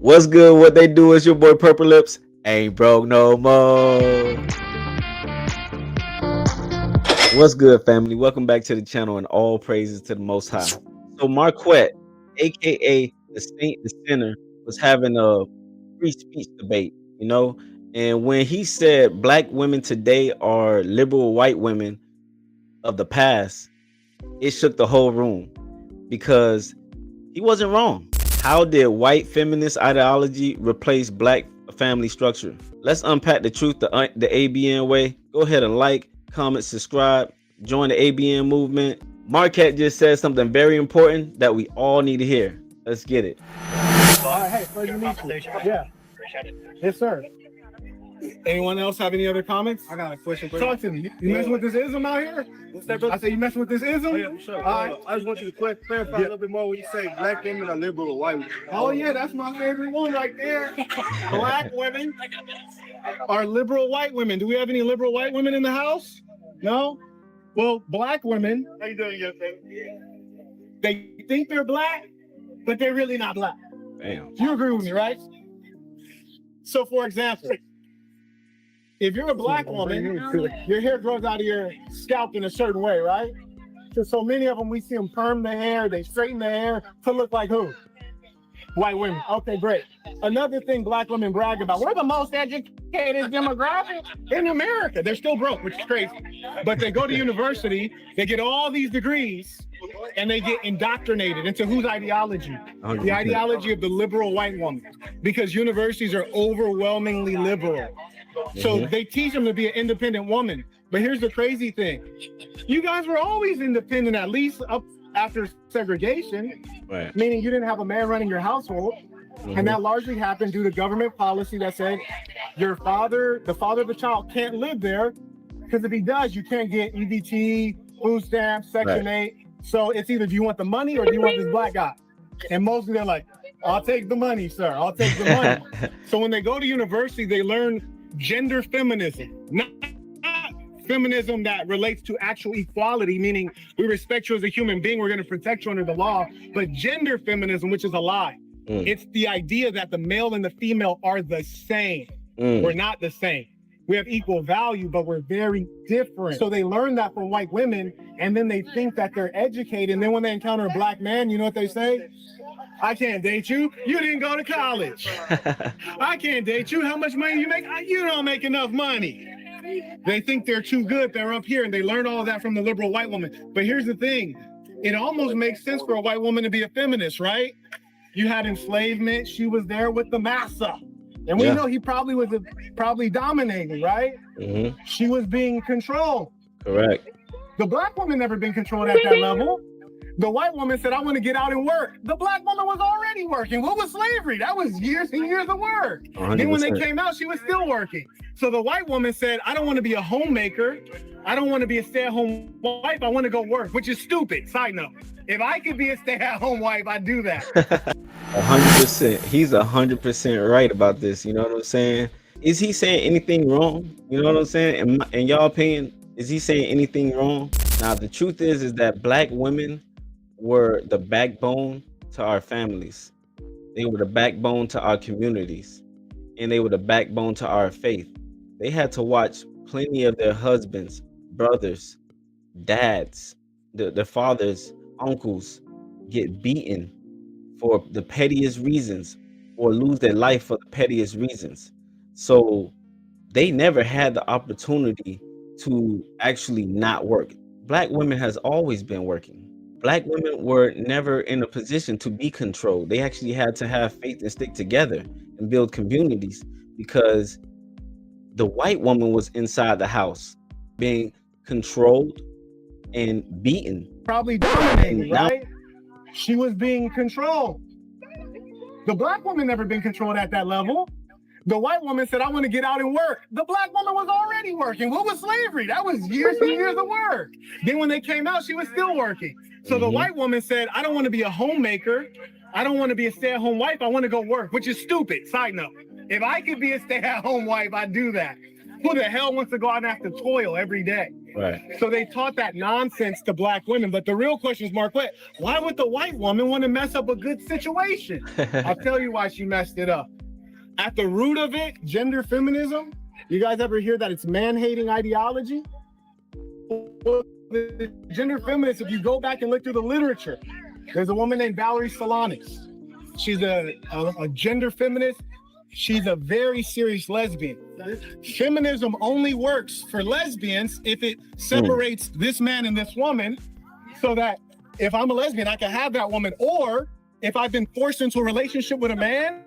What's good? What they do is your boy Purple Lips ain't broke no more. What's good, family? Welcome back to the channel and all praises to the Most High. So Marquette, aka the Saint, the Sinner, was having a free speech debate, and when he said black women today are liberal white women of the past, it shook the whole room because he wasn't wrong. How did white feminist ideology replace black family structure? Let's unpack the truth the ABN way. Go ahead and like, comment, subscribe, join the ABN movement. Marquette just said something very important that we all need to hear. Let's get it. Hey, pleasure to meet you. Yeah. Yes, sir. Anyone else have any other comments? I got a question for you. Talk to me. You messing with this ism out here? What's that, brother? I say you messing with this ism? Oh, yeah, sure. I just want you to clarify a little bit more when you say black women are liberal or white women. Oh, yeah, that's my favorite one right there. Black women are liberal white women. Do we have any liberal white women in the house? No? Well, black women, How you doing, young thing? they think they're black, but they're really not black. Damn. You agree with me, right? So, for example, if you're a black woman, your hair grows out of your scalp in a certain way, right? So many of them, we see them perm their hair, they straighten their hair to look like who? White women. Okay, great. Another thing black women brag about, we're the most educated demographic in America. They're still broke, which is crazy. But they go to university, they get all these degrees, and they get indoctrinated into whose ideology? The ideology of the liberal white woman, because universities are overwhelmingly liberal. So they teach them to be an independent woman. But here's the crazy thing. You guys were always independent, at least up after segregation, Right. meaning you didn't have a man running your household. And that largely happened due to government policy that said the father of the child can't live there, because if he does, you can't get EBT, food stamps, Section 8. So it's either do you want the money or do you want this black guy? And mostly they're like, I'll take the money, sir. I'll take the money. So when they go to university, they learn gender feminism, not feminism that relates to actual equality, meaning we respect you as a human being, we're going to protect you under the law, but gender feminism, which is a lie. It's the idea that the male and the female are the same. We're not the same. We have equal value, but we're very different. So they learn that from white women, and then they think that they're educated. And then when they encounter a black man, you know what they say? I can't date you. You didn't go to college. I can't date you. How much money you make? You don't make enough money. They think they're too good. They're up here, and they learn all of that from the liberal white woman. But here's the thing. It almost makes sense for a white woman to be a feminist, right? You had enslavement. She was there with the massa. And we know he probably was dominating, right? She was being controlled. Correct. The black woman never been controlled at that level. The white woman said, I want to get out and work. The black woman was already working. What was slavery? That was years and years of work. 100%. Then when they came out, she was still working. So the white woman said, I don't want to be a homemaker. I don't want to be a stay-at-home wife. I want to go work, which is stupid. Side note. If I could be a stay-at-home wife, I'd do that. 100%. He's 100% right about this. You know what I'm saying? Is he saying anything wrong? You know what I'm saying? In y'all opinion, is he saying anything wrong? Now, the truth is that black women were the backbone to our families. They were the backbone to our communities. And they were the backbone to our faith. They had to watch plenty of their husbands, brothers, dads, their fathers, uncles get beaten for the pettiest reasons or lose their life for the pettiest reasons. So they never had the opportunity to actually not work. Black women has always been working. Black women were never in a position to be controlled. They actually had to have faith and stick together and build communities, because the white woman was inside the house being controlled and beaten. Probably dominating, right? She was being controlled. The black woman never been controlled at that level. The white woman said, I want to get out and work. The black woman was already working. What was slavery? That was years and years of work. Then when they came out, she was still working. So the white woman said, I don't want to be a homemaker. I don't want to be a stay-at-home wife. I want to go work, which is stupid. Side note. If I could be a stay-at-home wife, I'd do that. Who the hell wants to go out and have to toil every day? Right. So they taught that nonsense to black women. But the real question is, Marquette, why would the white woman want to mess up a good situation? I'll tell you why she messed it up. At the root of it, gender feminism, you guys ever hear that it's man-hating ideology? Well, the gender feminists, if you go back and look through the literature, there's a woman named Valerie Solanas. She's a gender feminist. She's a very serious lesbian. Feminism only works for lesbians if it separates this man and this woman, so that if I'm a lesbian, I can have that woman. Or if I've been forced into a relationship with a man,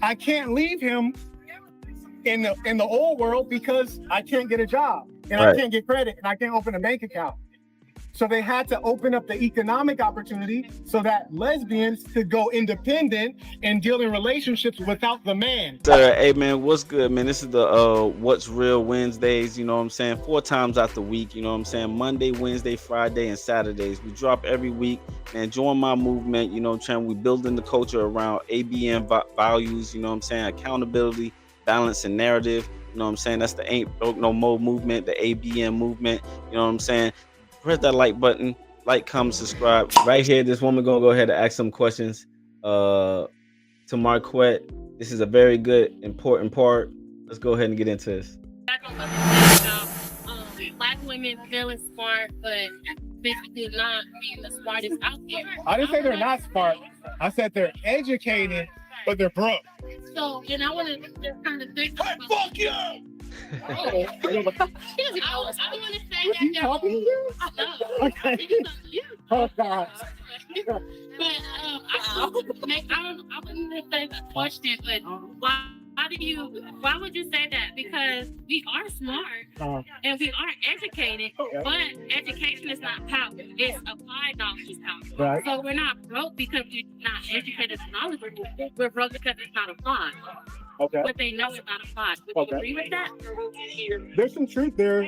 I can't leave him in the old world because I can't get a job and I can't get credit and I can't open a bank account. So they had to open up the economic opportunity so that lesbians could go independent and deal in relationships without the man. Sir, hey man, what's good, man? This is the What's Real Wednesdays, you know what I'm saying? 4 times out the week, you know what I'm saying? Monday, Wednesday, Friday, and Saturdays. We drop every week. Man, join my movement, you know what I'm saying? We building the culture around ABN values, you know what I'm saying? Accountability, balance, and narrative. You know what I'm saying? That's the Ain't Broke No More movement, the ABN movement, you know what I'm saying? Press that like button, like, comment, subscribe. Right here, this woman gonna go ahead and ask some questions to Marquette. This is a very good, important part. Let's go ahead and get into this. Black women feeling smart, but basically not being the smartest out there. I didn't say they're not smart. I said they're educated, but they're broke. So, and I want to just kind of think about... Fuck you! I want to say that... Okay. Oh, God. But I wouldn't say the question, but why would you say that? Because we are smart and we are educated, but education is not power. It's applied knowledge is power. Right. So we're not broke because we're not educated and knowledgeable. We're broke because it's not applied. Okay. But they know it's not applied. Would you agree with that? There's some truth there,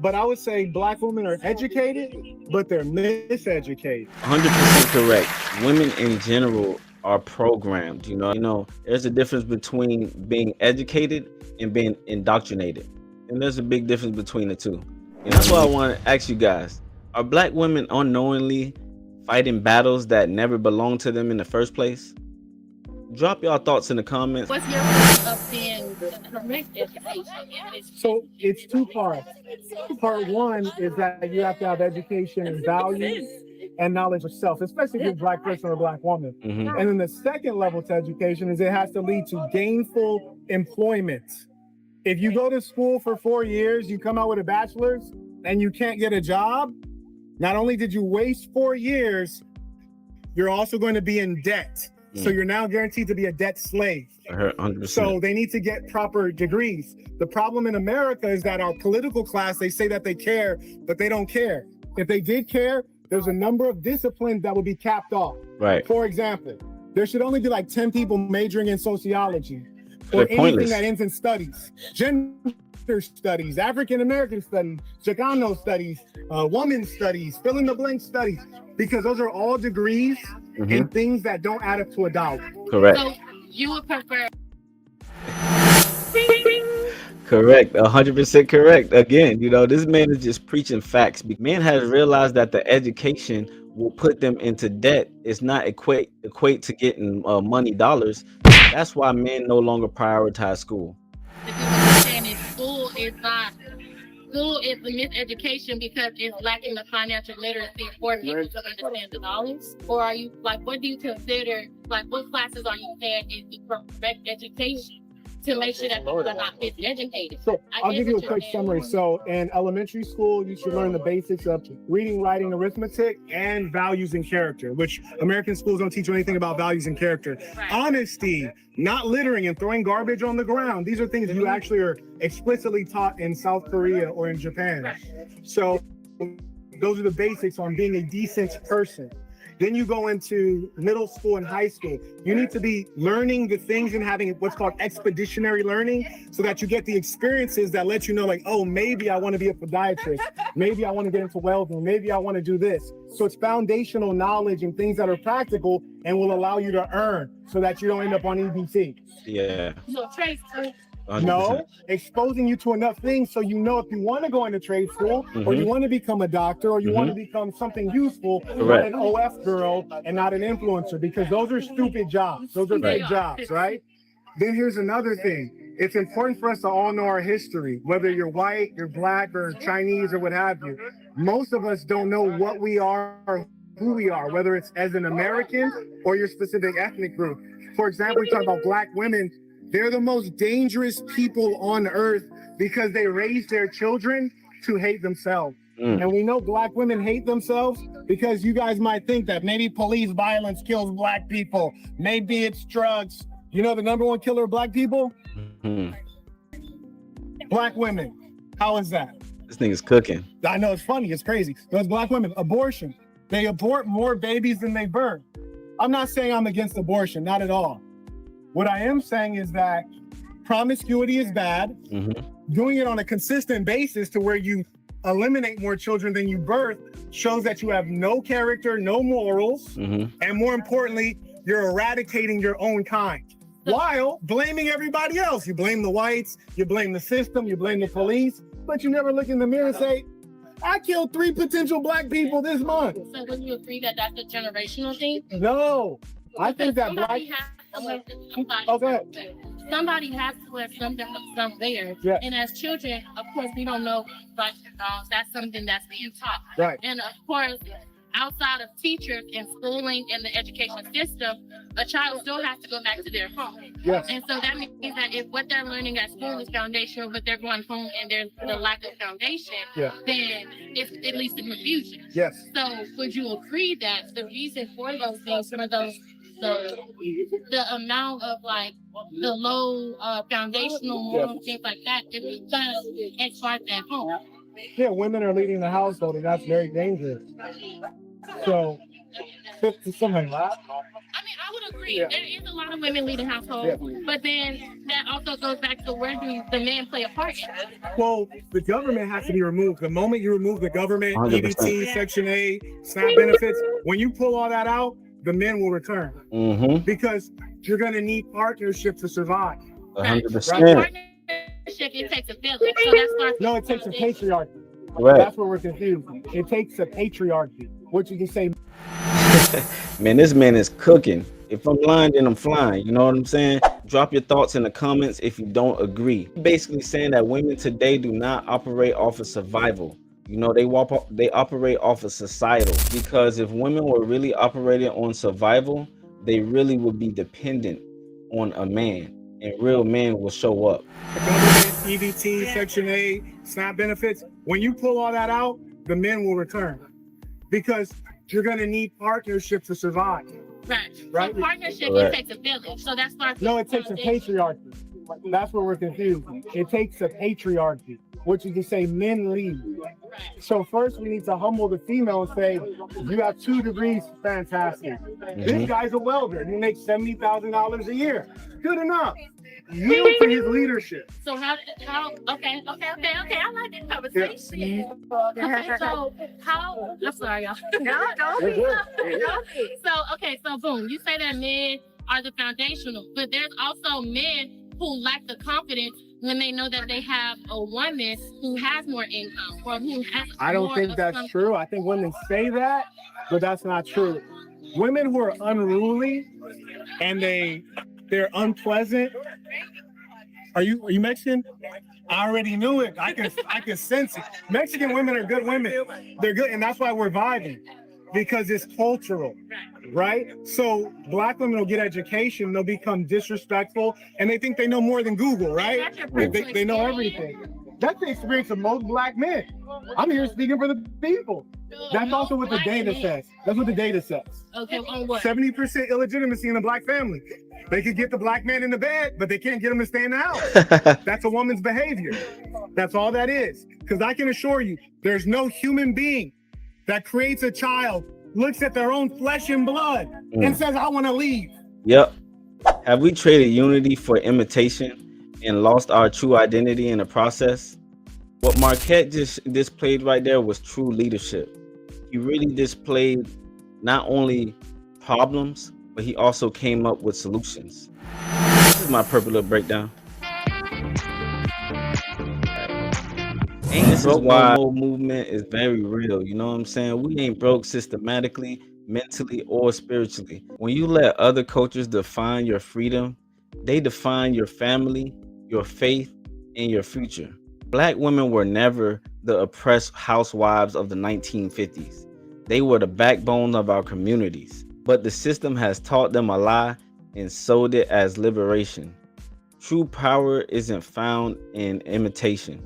but I would say black women are educated, but they're miseducated. 100% correct. Women in general are programmed. You know, there's a difference between being educated and being indoctrinated, and there's a big difference between the two. And that's why I want to ask you guys: are black women unknowingly fighting battles that never belonged to them in the first place? Drop y'all thoughts in the comments. What's your point of being the correct education? So it's two parts. Part one is that you have to have education and values and knowledge of self, especially if you're a black person or a black woman. Mm-hmm. And then the second level to education is it has to lead to gainful employment. If you go to school for 4 years, you come out with a bachelor's and you can't get a job, not only did you waste 4 years, you're also going to be in debt. So you're now guaranteed to be a debt slave. 100%. So they need to get proper degrees. The problem in America is that our political class, they say that they care, but they don't care. If they did care, there's a number of disciplines that would be capped off. Right. For example, there should only be like 10 people majoring in sociology or anything that ends in studies. Gender studies, African American studies, Chicano studies, woman studies, fill in the blank studies, because those are all degrees in things that don't add up to $1. Correct. So you would prefer... Correct, 100% correct. Again, you know, this man is just preaching facts. Man has realized that the education will put them into debt. It's not equate to getting money, dollars. That's why men no longer prioritize school. School is a miseducation because it's lacking the financial literacy for people to understand the dollars? Or are you, like, what do you consider, like, what classes are you saying is the correct education to make sure that people are not miseducated? So I'll give you a quick summary. So in elementary school, you should learn the basics of reading, writing, arithmetic, and values and character, which American schools don't teach you anything about values and character. Right. Honesty, not littering and throwing garbage on the ground. These are things you actually are explicitly taught in South Korea or in Japan. Right. So those are the basics on being a decent person. Then you go into middle school and high school. You need to be learning the things and having what's called expeditionary learning so that you get the experiences that let you know, like, oh, maybe I want to be a podiatrist. Maybe I want to get into welding. Maybe I want to do this. So it's foundational knowledge and things that are practical and will allow you to earn so that you don't end up on EBT. Yeah. So Trace, 100%. No, exposing you to enough things so you know if you want to go into trade school or you want to become a doctor or you want to become something useful, not Correct. an OF girl and not an influencer, because those are stupid jobs. Those are fake jobs, right? Then here's another thing. It's important for us to all know our history, whether you're white, you're black, or Chinese, or what have you. Most of us don't know what we are, or who we are, whether it's as an American or your specific ethnic group. For example, we talk about black women. They're the most dangerous people on earth because they raise their children to hate themselves. And we know black women hate themselves because you guys might think that maybe police violence kills black people. Maybe it's drugs. You know the number one killer of black people? Black women. How is that? This thing is cooking. I know, it's funny. It's crazy. Those black women, abortion. They abort more babies than they birth. I'm not saying I'm against abortion, not at all. What I am saying is that promiscuity is bad. Doing it on a consistent basis to where you eliminate more children than you birth shows that you have no character, no morals, and more importantly, you're eradicating your own kind while blaming everybody else. You blame the whites, you blame the system, you blame the police, but you never look in the mirror and say, I killed 3 potential black people this month. So would you agree that that's a generational thing? No, I think that black... Somebody has to have something from there. Yeah. And as children, of course, we don't know black dogs. That's something that's being taught. Right. And of course, outside of teachers and schooling and the education system, a child still has to go back to their home. Yes. And so that means that if what they're learning at school is foundational, but they're going home and there's the lack of foundation, then it leads to confusion. Yes. So would you agree that the reason for those things, some of those, the amount of like the low foundational moral things like that, is because it starts at home? Yeah, women are leading the household, and that's very dangerous. So, something like that. I mean, I would agree. There is a lot of women leading households, but then that also goes back to where do the men play a part in it? Well, the government has to be removed. The moment you remove the government, 100%. EBT, Section 8, SNAP benefits, when you pull all that out, the men will return. Because you're going to need partnership to survive. 100%. It takes a village, so that starts. No, it takes a patriarchy. Right. That's where we're confused. It takes a patriarchy, which you can say. Man, this man is cooking. If I'm lying, then I'm flying. You know what I'm saying? Drop your thoughts in the comments if you don't agree. Basically saying that women today do not operate off of survival. You know, they operate off of societal. Because if women were really operating on survival, they really would be dependent on a man. And real men will show up. The government, EBT, Section 8, SNAP benefits, when you pull all that out, the men will return. Because you're going to need partnership to survive. Right. Right. So partnership, Right. it takes a village. So that starts. No, it takes a patriarchy. That's where we're confused. It takes a patriarchy, which you can say men lead. So first we need to humble the female and say, you have 2 degrees, fantastic. This guy's a welder. He makes $70,000 a year. Good enough. Yield to his leadership. So how, okay. I like this conversation. Okay, so how, I'm sorry, y'all. So boom, you say that men are the foundational, but there's also men who lack the confidence when they know that they have a woman who has more income or who has. I don't think that's true. I think women say that, but that's not true. Women who are unruly and they're unpleasant. Are you Mexican? I already knew it. I can sense it. Mexican women are good women. They're good, and that's why we're vibing, because it's cultural, right? So black women will get education, they'll become disrespectful, and they think they know more than Google, right? They know everything. That's the experience of most black men. I'm here speaking for the people. That's also what the data says. That's what the data says. Okay, on what? 70% illegitimacy in a black family. They could get the black man in the bed, but they can't get him to stay in the house. That's a woman's behavior. That's all that is. Because I can assure you, there's no human being that creates a child, looks at their own flesh and blood, and says, I want to leave. Yep. Have we traded unity for imitation and lost our true identity in the process? What Marquette just displayed right there was true leadership. He really displayed not only problems, but he also came up with solutions. This is my purple breakdown. Ain't broke no more movement is very real. You know what I'm saying? We ain't broke systematically, mentally, or spiritually. When you let other cultures define your freedom, they define your family, your faith, and your future. Black women were never the oppressed housewives of the 1950s. They were the backbone of our communities. But the system has taught them a lie and sold it as liberation. True power isn't found in imitation.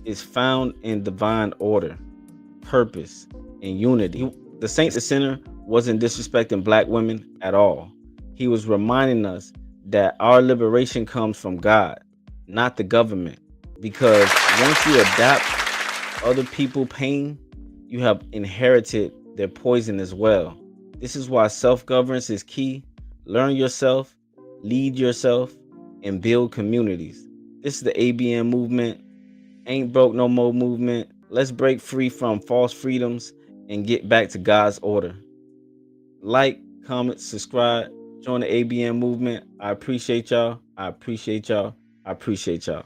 It's found in divine order, purpose, and unity. The Saint the Sinner wasn't disrespecting black women at all. He was reminding us that our liberation comes from God, not the government. Because once you adapt other people's pain, you have inherited their poison as well. This is why self-governance is key. Learn yourself, lead yourself, and build communities. This is the ABN movement. Ain't broke no more movement. Let's break free from false freedoms and get back to God's order. Like, comment, subscribe, join the ABN movement. I appreciate y'all. I appreciate y'all. I appreciate y'all.